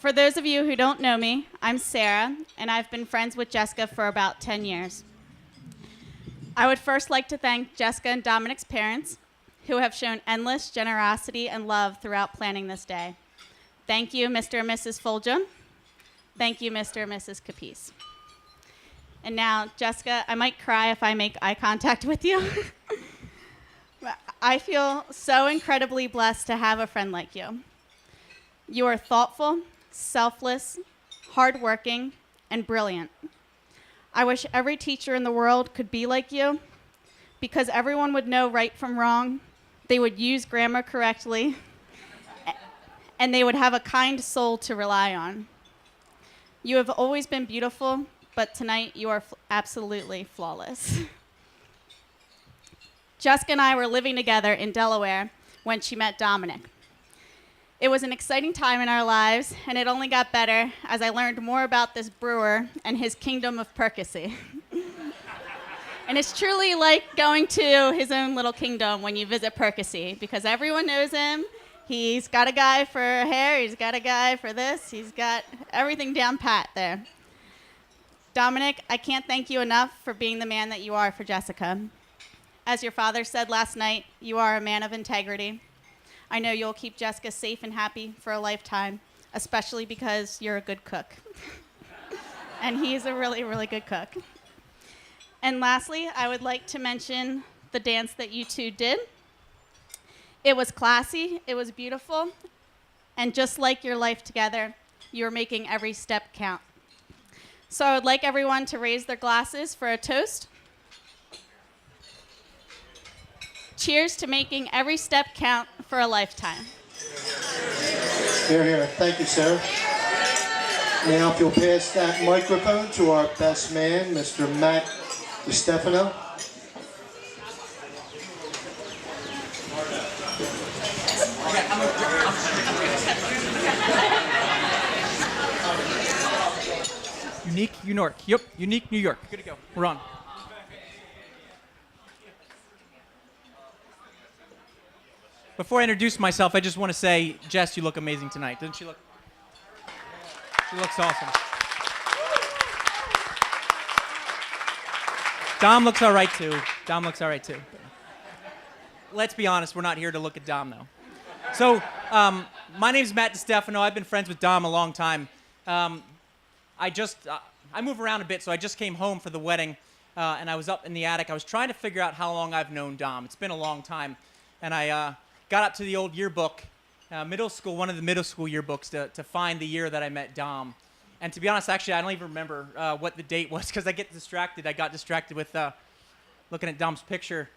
For those of you who don't know me, I'm Sarah, and I've been friends with Jessica for about 10 years. I would first like to thank Jessica and Dominic's parents, who have shown endless generosity and love throughout planning this day. Thank you, Mr. and Mrs. Fulgham. Thank you, Mr. and Mrs. Capice. And now, Jessica, I might cry if I make eye contact with you. I feel so incredibly blessed to have a friend like you. You are thoughtful, selfless, hardworking, and brilliant. I wish every teacher in the world could be like you, because everyone would know right from wrong, they would use grammar correctly, and they would have a kind soul to rely on. You have always been beautiful, but tonight you are absolutely flawless. Jessica and I were living together in Delaware when she met Dominic. It was an exciting time in our lives, and it only got better as I learned more about this brewer and his kingdom of percy. And it's truly like going to his own little kingdom when you visit Percy, because everyone knows him. He's got a guy for hair, he's got a guy for this, he's got everything down pat there. Dominic, I can't thank you enough for being the man that you are for Jessica. As your father said last night, you are a man of integrity. I know you'll keep Jessica safe and happy for a lifetime, especially because you're a good cook. And he's a really, really good cook. And lastly, I would like to mention the dance that you two did. It was classy, it was beautiful, and just like your life together, you're making every step count. So I would like everyone to raise their glasses for a toast. Cheers to making every step count for a lifetime. Here, here. Thank you, sir. Now, if you'll pass that microphone to our best man, Mr. Matt DiStefano. Unique New York. Yep, Unique New York. Good to go. We're on. Before I introduce myself, I just want to say, Jess, you look amazing tonight. Doesn't she look? She looks awesome. Dom looks all right, too. Dom looks all right, too. Let's be honest, we're not here to look at Dom, though. So, my name's Matt DiStefano. I've been friends with Dom a long time. I move around a bit, so I just came home for the wedding, and I was up in the attic. I was trying to figure out how long I've known Dom. It's been a long time. And I got up to the old yearbook, middle school, one of the middle school yearbooks, to find the year that I met Dom. And to be honest, actually, I don't even remember what the date was because I get distracted. I got distracted with looking at Dom's picture.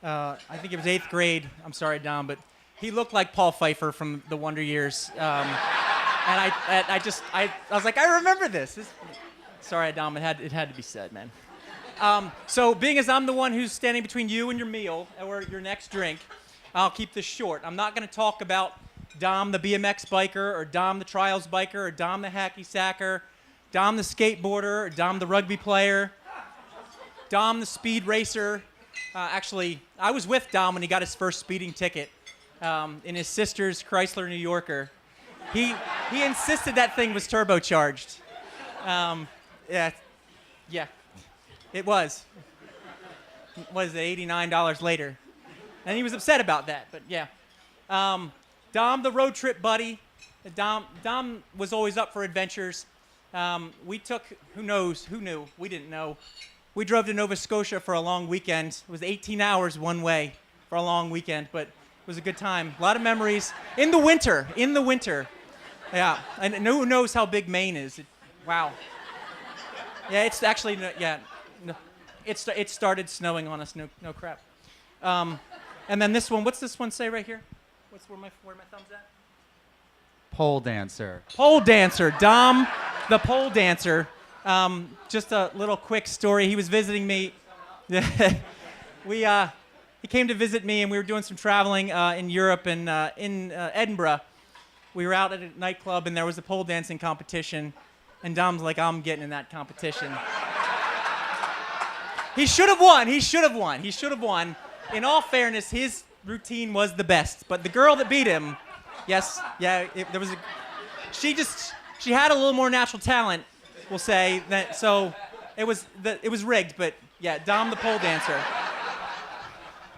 I think it was 8th grade. I'm sorry, Dom, but he looked like Paul Pfeiffer from The Wonder Years. And I was like, I remember this. Sorry, Dom, it had to be said, man. So being as I'm the one who's standing between you and your meal or your next drink, I'll keep this short. I'm not going to talk about Dom the BMX biker or Dom the trials biker or Dom the hacky sacker, Dom the skateboarder or Dom the rugby player, Dom the speed racer. Actually, I was with Dom when he got his first speeding ticket in his sister's Chrysler New Yorker. He insisted that thing was turbocharged. Yeah, it was. What is it, $89 later? And he was upset about that, but yeah. Dom, the road trip buddy. Dom was always up for adventures. We took, who knew? We didn't know. We drove to Nova Scotia for a long weekend. It was 18 hours one way for a long weekend, but it was a good time. A lot of memories. In the winter. Yeah, and who knows how big Maine is. Wow. Yeah, it's actually, it started snowing on us, no crap. And then this one, what's this one say right here? Where my thumb's at? Pole dancer. Pole dancer. Dom, the pole dancer. Just a little quick story. He was visiting me. He came to visit me, and we were doing some traveling in Europe and in Edinburgh. We were out at a nightclub, and there was a pole dancing competition. And Dom's like, I'm getting in that competition. He should have won. In all fairness, his routine was the best. But the girl that beat him, yes, yeah, there was a... She she had a little more natural talent, we'll say. So it was rigged, but yeah, Dom the pole dancer.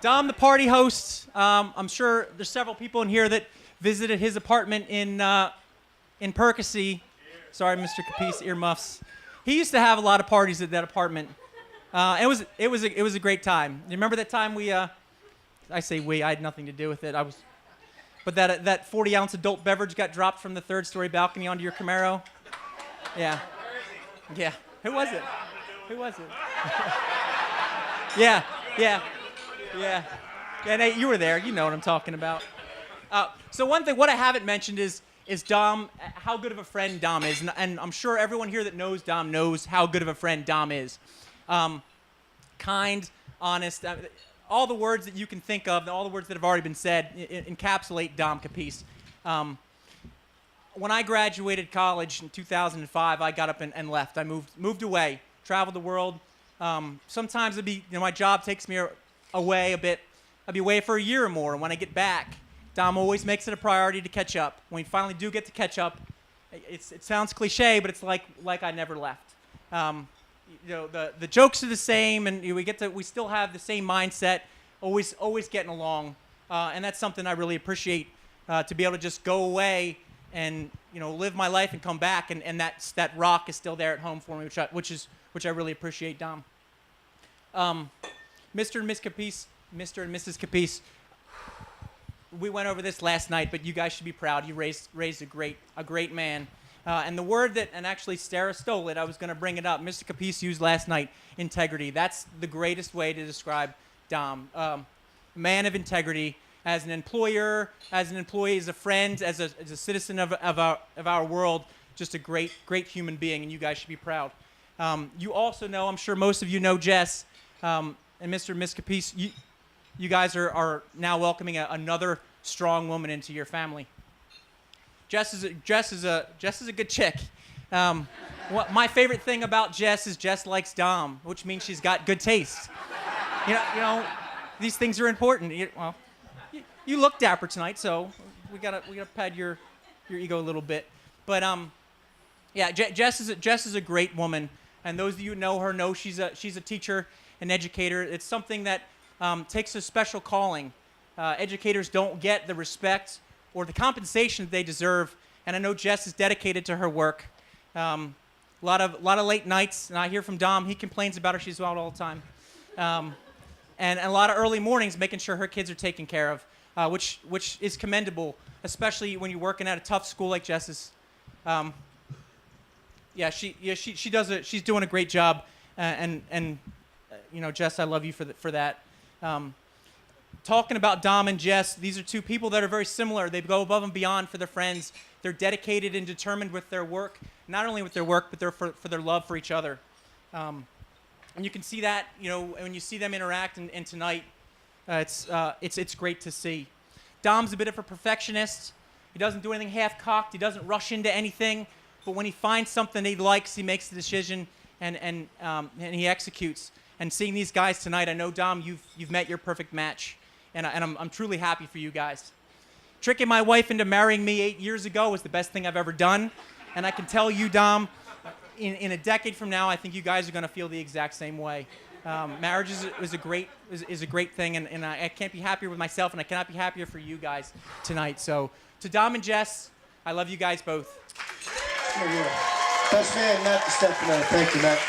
Dom the party host. I'm sure there's several people in here that visited his apartment in Percy. Sorry, Mr. Capice, earmuffs. He used to have a lot of parties at that apartment. It was a great time. You remember that time I say we, I had nothing to do with it. But that 40-ounce adult beverage got dropped from the third-story balcony onto your Camaro? Yeah. Yeah. Who was it? Yeah. Yeah, Nate, you were there. You know what I'm talking about. So one thing, what I haven't mentioned is Dom, how good of a friend Dom is. And I'm sure everyone here that knows Dom knows how good of a friend Dom is. Kind, honest, all the words that you can think of, all the words that have already been said encapsulate Dom Capice. When I graduated college in 2005, I got up and left. I moved away, traveled the world. Sometimes my job takes me away a bit. I'd be away for a year or more, and when I get back, Dom always makes it a priority to catch up. When we finally do get to catch up, it sounds cliche, but it's like I never left. The jokes are the same, and we still have the same mindset, always getting along, and that's something I really appreciate, to be able to just go away and live my life and come back, and that rock is still there at home for me, which I really appreciate, Dom. Mr. and Mrs. Capice, we went over this last night, but you guys should be proud. You raised a great man. And the word and actually Sarah stole it, I was going to bring it up. Mr. Capice used last night, integrity. That's the greatest way to describe Dom. Man of integrity, as an employer, as an employee, as a friend, as a citizen of our world, just a great human being, and you guys should be proud. You also know, I'm sure most of you know Jes, and Mr. and Miss Capice, you guys are now welcoming another strong woman into your family. Jes is a good chick. My favorite thing about Jes is Jes likes Dom, which means she's got good taste. These things are important. You look dapper tonight, so we gotta pad your ego a little bit. But yeah, Jes is a great woman, and those of you who know her know she's a teacher, an educator. It's something that takes a special calling. Educators don't get the respect or the compensation that they deserve, and I know Jes is dedicated to her work. A lot of late nights, and I hear from Dom. He complains about her. She's out all the time, and a lot of early mornings, making sure her kids are taken care of, which is commendable, especially when you're working at a tough school like Jes's. She does it. She's doing a great job, and Jes, I love you for that. Talking about Dom and Jes, these are two people that are very similar. They go above and beyond for their friends. They're dedicated and determined with their work, not only with their work, but for their love for each other. And you can see that, when you see them interact. And tonight, it's great to see. Dom's a bit of a perfectionist. He doesn't do anything half-cocked. He doesn't rush into anything. But when he finds something he likes, he makes the decision and he executes. And seeing these guys tonight, I know, Dom, you've met your perfect match. And I'm truly happy for you guys. Tricking my wife into marrying me 8 years ago was the best thing I've ever done. And I can tell you, Dom, in a decade from now, I think you guys are going to feel the exact same way. Marriage is a great thing, and I can't be happier with myself, and I cannot be happier for you guys tonight. So to Dom and Jes, I love you guys both. Best man, Matt DiStefano. Thank you, Matt.